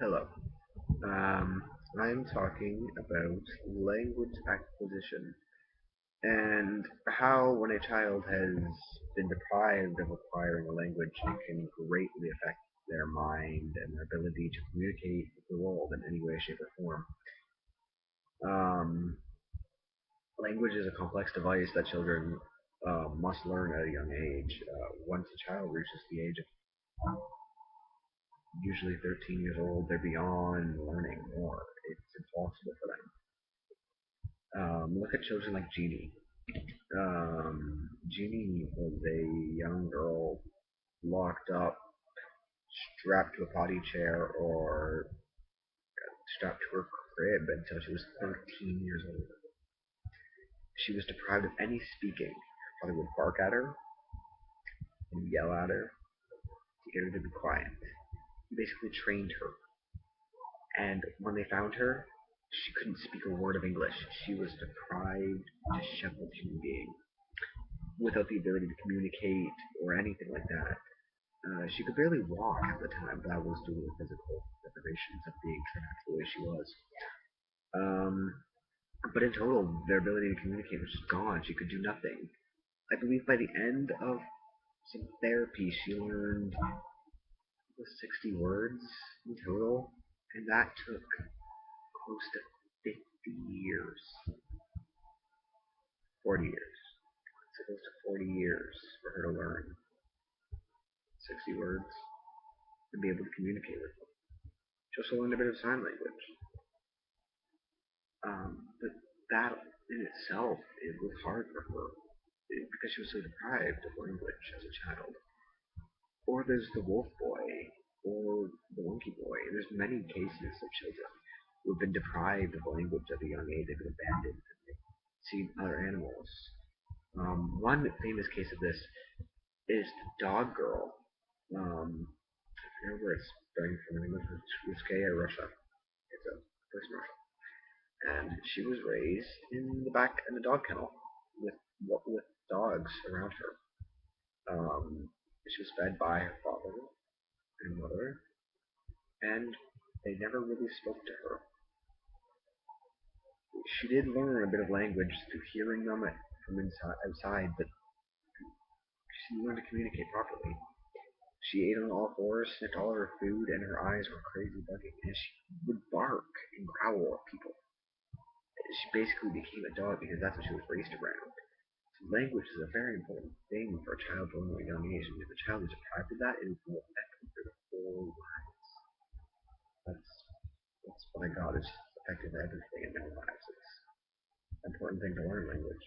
Hello. Um, I'm talking about language acquisition and how, when a child has been deprived of acquiring a language, it can greatly affect their mind and their ability to communicate with the world in any way, shape, or form. Um, Language is a complex device that children must learn at a young age. Once a child reaches the age of usually 13 years old, they're beyond learning more. It's impossible for them. Look at children like Jeannie. Jeannie was a young girl locked up, strapped to a potty chair, or strapped to her crib until she was 13 years old. She was deprived of any speaking. Her father would bark at her and yell at her to get her to be quiet. He basically trained her. And when they found her, she couldn't speak a word of English. She was deprived, disheveled human being without the ability to communicate or anything like that. She could barely walk at the time, but that was due to the physical deprivations of being trapped the way she was. Um, but in total, their ability to communicate was just gone. She could do nothing. I believe by the end of some therapy, she learned 60 words in total, and that took close to 50 years. 40 years. So close to 40 years for her to learn 60 words and be able to communicate with them. She also learned a bit of sign language. But that in itself, it was hard for her because she was so deprived of language as a child. Or there's the wolf boy, or the monkey boy. There's many cases of children who have been deprived of language at a young age. They've been abandoned and they've seen other animals. One famous case of this is the dog girl. I forget where it's sprang from. I think it was Ruskaya, Russia. It's a place in Russia. And she was raised in the back in the dog kennel with with dogs around her. She was fed by her father and mother, and they never really spoke to her. She did learn a bit of language through hearing them from inside outside, but she didn't learn to communicate properly. She ate on all fours, sniffed all her food, and her eyes were crazy bugging, and she would bark and growl at people. She basically became a dog because that's what she was raised around. Language is a very important thing for a child to learn at a young age, and if a child is deprived of that, it will affect them for the whole lives. That's that's why God is affected everything in their lives. It's an important thing to learn language.